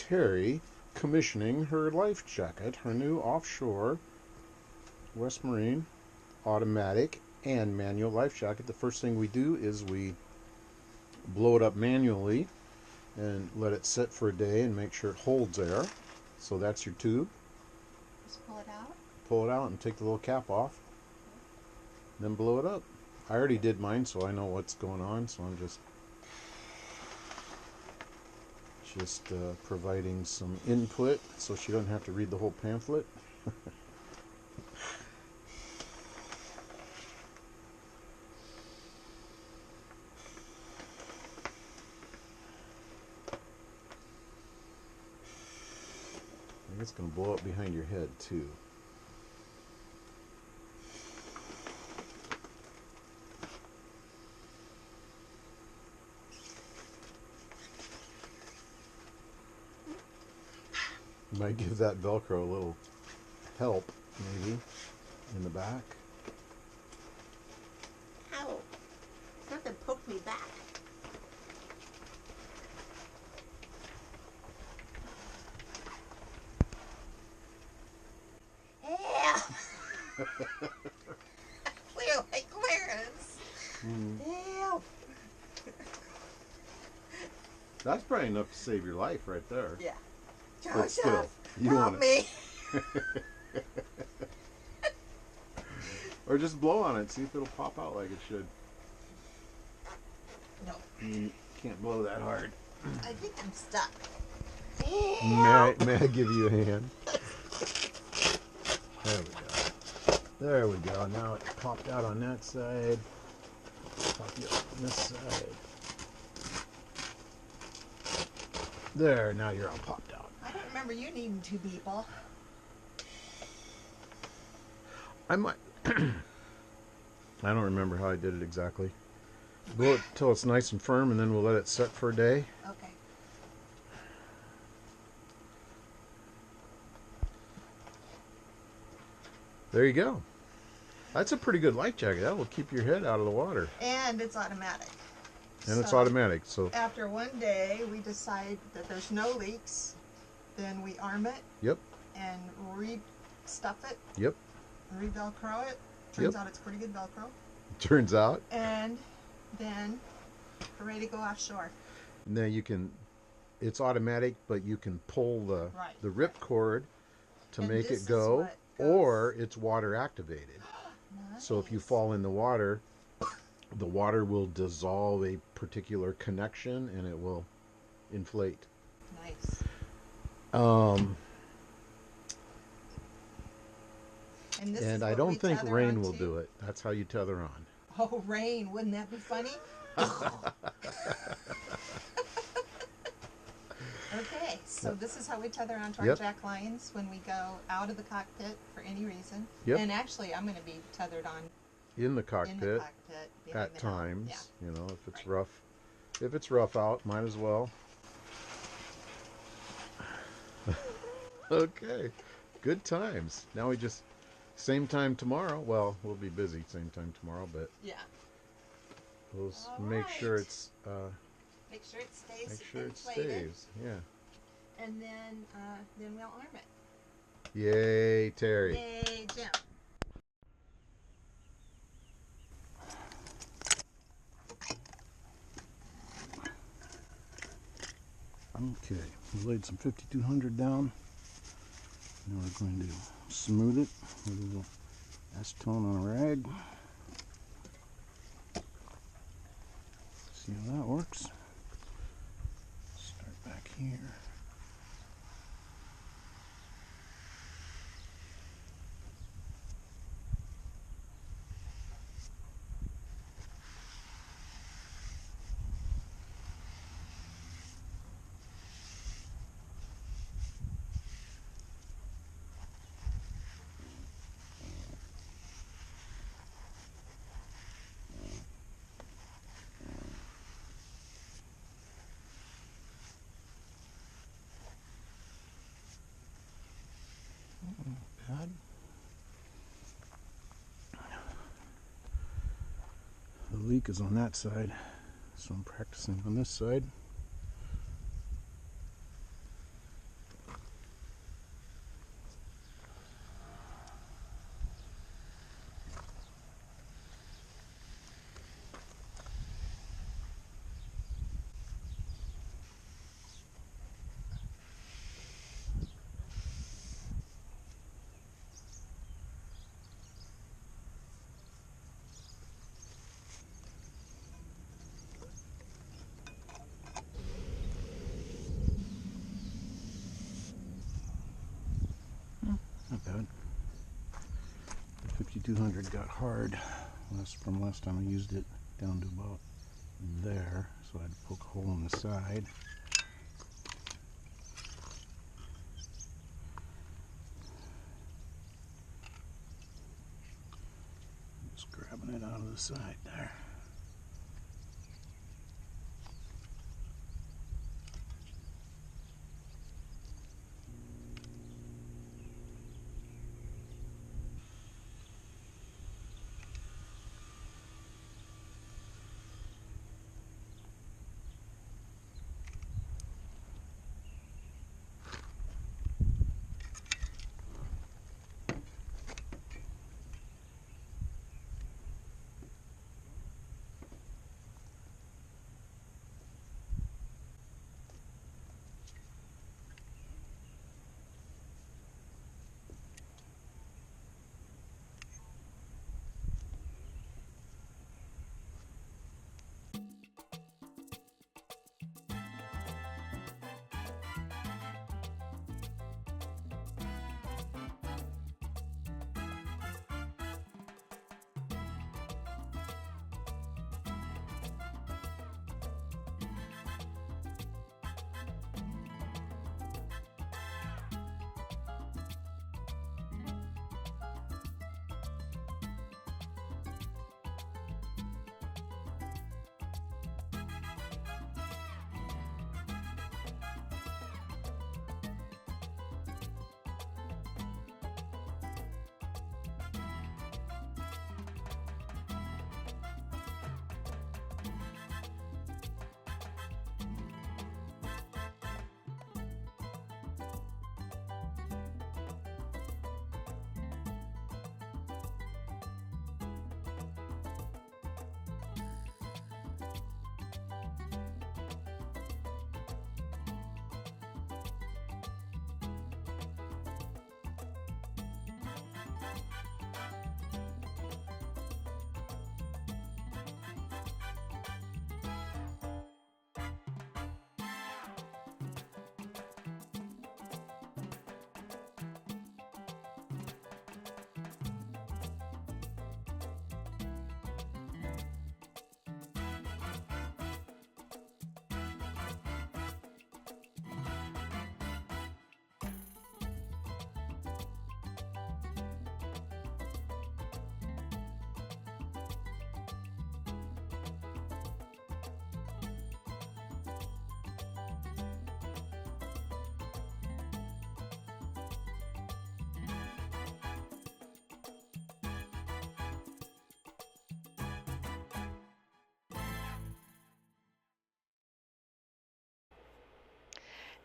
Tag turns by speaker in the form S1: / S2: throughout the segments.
S1: Teri commissioning her life jacket, her new offshore West Marine automatic and manual life jacket. The first thing we do is we blow it up manually and let it sit for a day and make sure it holds air. So that's your tube.
S2: Just pull it out?
S1: Pull it out and take the little cap off. Then blow it up. I already did mine, so I know what's going on, so I'm just providing some input so she doesn't have to read the whole pamphlet. I think it's going to blow up behind your head too. Might give that Velcro a little help, maybe, in the back.
S2: Ow! Something poked me back. Yeah! Clearly clearance. Help!
S1: That's probably enough to save your life right there.
S2: Yeah.
S1: But still, you
S2: help
S1: want
S2: me.
S1: it. Or just blow on it, see if it'll pop out like it should.
S2: No.
S1: You can't blow that hard.
S2: I think I'm stuck.
S1: May I give you a hand? There we go. There we go. Now it popped out on that side. Pop you up on this side. There, now you're all popped out.
S2: I don't remember you needing two people.
S1: I might. I don't remember how I did it exactly. Blow it till it's nice and firm, and then we'll let it set for a day.
S2: Okay.
S1: There you go. That's a pretty good life jacket. That will keep your head out of the water.
S2: And it's automatic.
S1: And it's automatic, so.
S2: After one day, we decide that there's no leaks. Then we arm it.
S1: Yep.
S2: And re-stuff it.
S1: Yep.
S2: Re-Velcro it. Turns out it's pretty good Velcro.
S1: Turns out.
S2: And then we're ready to go offshore.
S1: And then you can, it's automatic, but you can pull the rip cord to
S2: And
S1: make
S2: this
S1: it go,
S2: is what goes.
S1: or it's water activated.
S2: Nice.
S1: So if you fall in the water will dissolve a particular connection and it will inflate.
S2: Nice.
S1: And I don't think rain will do it. That's how you tether on.
S2: Oh, rain. Wouldn't that be funny? Okay, so this is how we tether onto our jack lines when we go out of the cockpit for any reason.
S1: Yep.
S2: And actually, I'm going to be tethered on
S1: in the cockpit at times. Yeah. You know, if it's rough. If it's rough out, might as well. Okay. Good times. Now we just same time tomorrow. Well, we'll be busy same time tomorrow, but
S2: yeah.
S1: We'll make sure it's
S2: make sure it stays.
S1: Make sure it
S2: inflated.
S1: stays. Yeah.
S2: And then we'll arm it.
S1: Yay, Teri.
S2: Yay, Jim.
S1: Okay, we laid some 5200 down. Now we're going to smooth it with a little acetone on a rag. See how that works. Start back here. Bad. The leak is on that side, so I'm practicing on this side. 5200 got hard from last time I used it down to about there, so I had to poke a hole in the side. Just grabbing it out of the side there.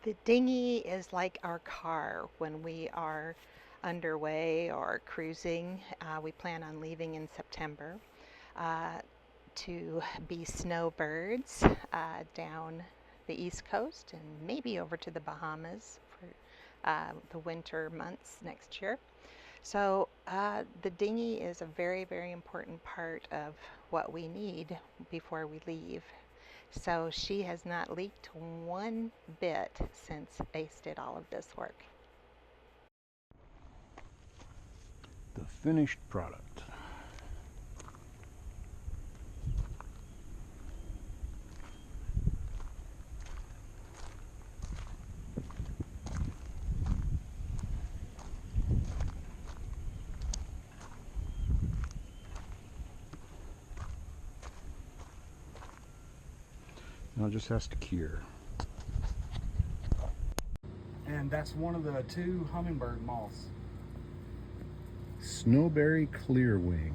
S2: The dinghy is like our car when we are underway or cruising. We plan on leaving in September to be snowbirds down the East Coast and maybe over to the Bahamas for the winter months next year. So the dinghy is a very, very important part of what we need before we leave. So she has not leaked one bit since Ace did all of this work.
S1: The finished product. Now it just has to cure.
S3: And that's one of the 2 hummingbird moths.
S1: Snowberry clearwing.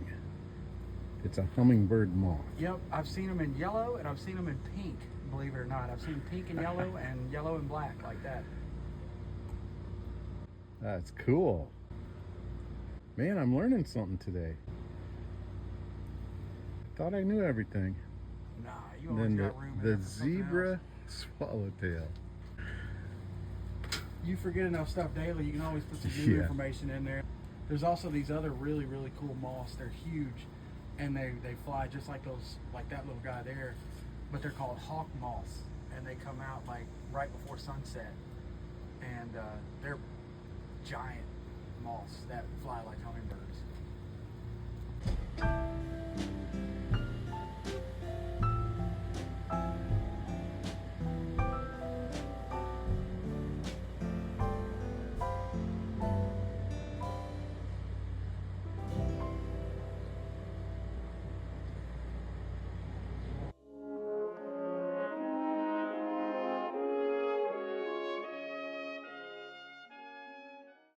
S1: It's a hummingbird moth.
S3: Yep, I've seen them in yellow and I've seen them in pink, believe it or not. I've seen pink and yellow and yellow and black like that.
S1: That's cool. Man, I'm learning something today. Thought I knew everything.
S3: Nah, you always got room in there
S1: The
S3: for something
S1: zebra
S3: else.
S1: swallowtail.
S3: You forget enough stuff daily, you can always put some new
S1: Yeah.
S3: information in there. There's also these other really, really cool moths. They're huge and they fly just like those, like that little guy there, but they're called hawk moths, and they come out like right before sunset, and they're giant moths that fly like hummingbirds.